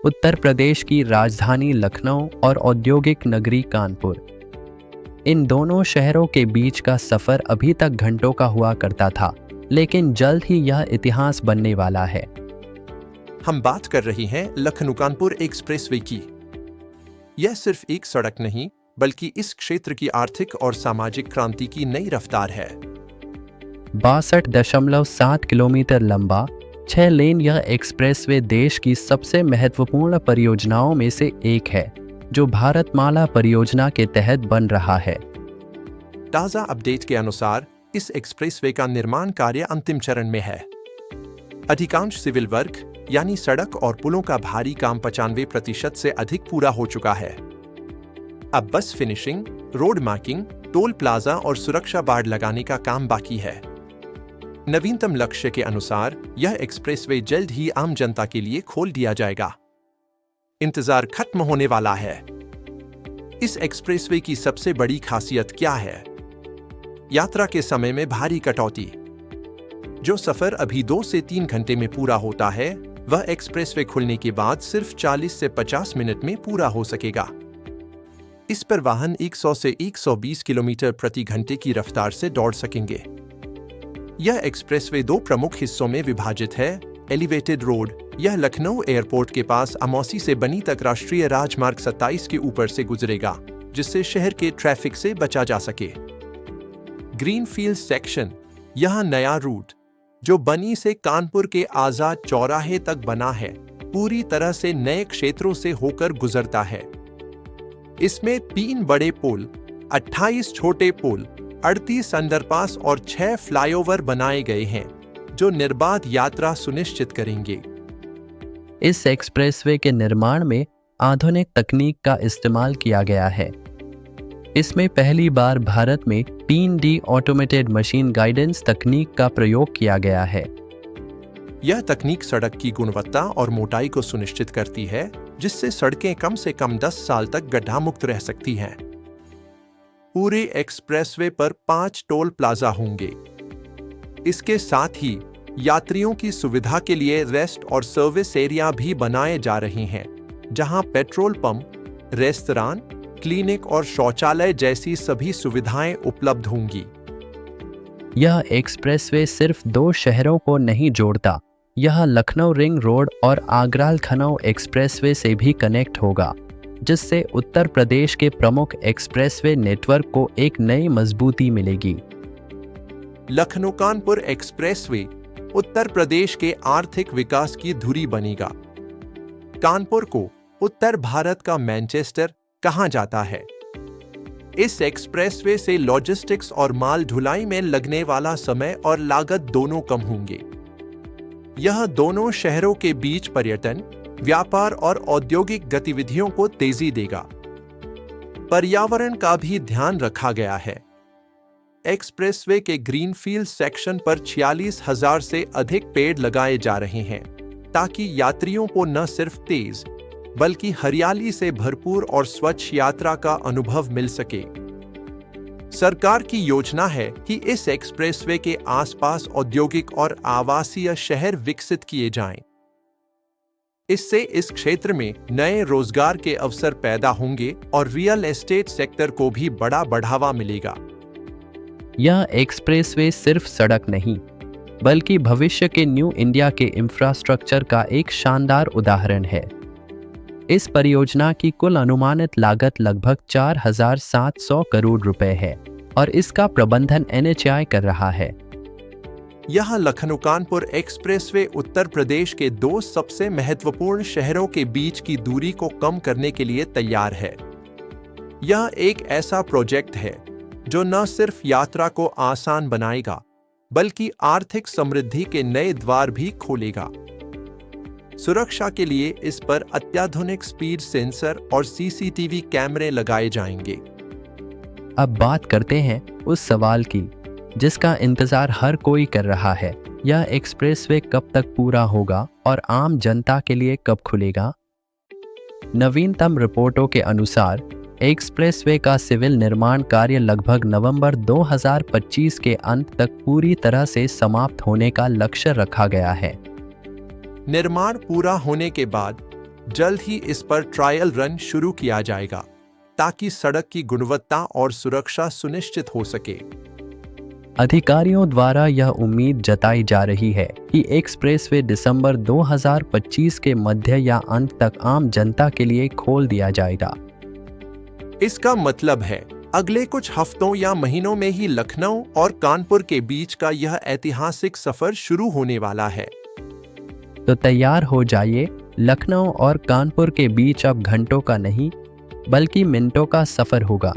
उत्तर प्रदेश की राजधानी लखनऊ और औद्योगिक नगरी कानपुर, इन दोनों शहरों के बीच का सफर अभी तक घंटों का हुआ करता था, लेकिन जल्द ही यह इतिहास बनने वाला है। हम बात कर रहे हैं लखनऊ कानपुर एक्सप्रेसवे की। यह सिर्फ एक सड़क नहीं, बल्कि इस क्षेत्र की आर्थिक और सामाजिक क्रांति की नई रफ्तार है। 62.7 किलोमीटर लंबा 6 लेन यह एक्सप्रेसवे देश की सबसे महत्वपूर्ण परियोजनाओं में से एक है, जो भारतमाला परियोजना के तहत बन रहा है। ताज़ा अपडेट के अनुसार इस एक्सप्रेसवे का निर्माण कार्य अंतिम चरण में है। अधिकांश सिविल वर्क यानी सड़क और पुलों का भारी काम 95% से अधिक पूरा हो चुका है। अब बस finishing, road marking, toll plaza और सुरक्षा बाड़ लगाने का काम बाकी है। नवीनतम लक्ष्य के अनुसार यह एक्सप्रेसवे जल्द ही आम जनता के लिए खोल दिया जाएगा। इंतजार खत्म होने वाला है। इस एक्सप्रेसवे की सबसे बड़ी खासियत क्या है? यात्रा के समय में भारी कटौती। जो सफर अभी 2 से 3 घंटे में पूरा होता है, वह एक्सप्रेसवे खुलने के बाद सिर्फ 40 से 50 मिनट में पूरा हो सकेगा। इस पर वाहन 100 से 120 किलोमीटर प्रति घंटे की रफ्तार से दौड़ सकेंगे। यह एक्सप्रेसवे 2 प्रमुख हिस्सों में विभाजित है। एलिवेटेड रोड, यह लखनऊ एयरपोर्ट के पास अमौसी से बनी तक राष्ट्रीय राजमार्ग 27 के ऊपर से गुजरेगा, जिससे शहर के ट्रैफिक से बचा जा सके। ग्रीनफील्ड सेक्शन, यह नया रूट जो बनी से कानपुर के आजाद चौराहे तक बना है, पूरी तरह से नए क्षेत्रों से होकर गुजरता है। इसमें 3 बड़े पुल, 28 छोटे पुल, 38 अंडरपास और 6 फ्लाईओवर बनाए गए हैं, जो निर्बाध यात्रा सुनिश्चित करेंगे। इस एक्सप्रेसवे के निर्माण में आधुनिक तकनीक का इस्तेमाल किया गया है। इसमें पहली बार भारत में 3D ऑटोमेटेड मशीन गाइडेंस तकनीक का प्रयोग किया गया है। यह तकनीक सड़क की गुणवत्ता और मोटाई को सुनिश्चित करती है, जिससे सड़कें कम से कम 10 साल तक गड्ढा मुक्त रह सकती हैं। पूरे एक्सप्रेसवे पर 5 टोल प्लाजा होंगे। इसके साथ ही यात्रियों की सुविधा के लिए रेस्ट और सर्विस एरिया भी बनाए जा रहे हैं, जहां पेट्रोल पंप, रेस्तरां, क्लिनिक और शौचालय जैसी सभी सुविधाएं उपलब्ध होंगी। यह एक्सप्रेसवे सिर्फ 2 शहरों को नहीं जोड़ता, यह लखनऊ रिंग रोड और आगरा लखनऊ एक्सप्रेसवे से भी कनेक्ट होगा, जिससे उत्तर प्रदेश के प्रमुख एक्सप्रेसवे नेटवर्क को एक नई मजबूती मिलेगी। लखनऊ कानपुर एक्सप्रेसवे उत्तर प्रदेश के आर्थिक विकास की धुरी बनेगा। कानपुर को उत्तर भारत का मैनचेस्टर कहा जाता है। इस एक्सप्रेसवे से लॉजिस्टिक्स और माल ढुलाई में लगने वाला समय और लागत दोनों कम होंगे। यह दोनों शहरों के बीच पर्यटन, व्यापार और औद्योगिक गतिविधियों को तेजी देगा। पर्यावरण का भी ध्यान रखा गया है। एक्सप्रेसवे के ग्रीनफील्ड सेक्शन पर 46,000 से अधिक पेड़ लगाए जा रहे हैं, ताकि यात्रियों को न सिर्फ तेज बल्कि हरियाली से भरपूर और स्वच्छ यात्रा का अनुभव मिल सके। सरकार की योजना है कि इस एक्सप्रेसवे के आसपास औद्योगिक और आवासीय शहर विकसित किए जाएं। इससे इस क्षेत्र में नए रोजगार के अवसर पैदा होंगे और रियल एस्टेट सेक्टर को भी बड़ा बढ़ावा मिलेगा। यह एक्सप्रेसवे सिर्फ सड़क नहीं, बल्कि भविष्य के न्यू इंडिया के इंफ्रास्ट्रक्चर का एक शानदार उदाहरण है। इस परियोजना की कुल अनुमानित लागत लगभग 4,700 करोड़ रुपए है और इसका प्रबंधन NHAI कर रहा है। यह लखनऊ कानपुर एक्सप्रेसवे उत्तर प्रदेश के 2 सबसे महत्वपूर्ण शहरों के बीच की दूरी को कम करने के लिए तैयार है। यह एक ऐसा प्रोजेक्ट है जो न सिर्फ यात्रा को आसान बनाएगा, बल्कि आर्थिक समृद्धि के नए द्वार भी खोलेगा। सुरक्षा के लिए इस पर अत्याधुनिक स्पीड सेंसर और CCTV कैमरे लगाए जाएंगे। अब बात करते हैं उस सवाल की जिसका इंतजार हर कोई कर रहा है। यह एक्सप्रेसवे कब तक पूरा होगा और आम जनता के लिए कब खुलेगा? नवीनतम रिपोर्टों के अनुसार एक्सप्रेसवे का सिविल निर्माण कार्य लगभग नवंबर 2025 के अंत तक पूरी तरह से समाप्त होने का लक्ष्य रखा गया है। निर्माण पूरा होने के बाद जल्द ही इस पर ट्रायल रन शुरू किया जाएगा ताकि सड़क की गुणवत्ता और सुरक्षा सुनिश्चित हो सके। अधिकारियों द्वारा यह उम्मीद जताई जा रही है कि एक्सप्रेसवे दिसंबर 2025 के मध्य या अंत तक आम जनता के लिए खोल दिया जाएगा। इसका मतलब है अगले कुछ हफ्तों या महीनों में ही लखनऊ और कानपुर के बीच का यह ऐतिहासिक सफर शुरू होने वाला है। तो तैयार हो जाइए, लखनऊ और कानपुर के बीच अब घंटों का नहीं बल्कि मिनटों का सफर होगा।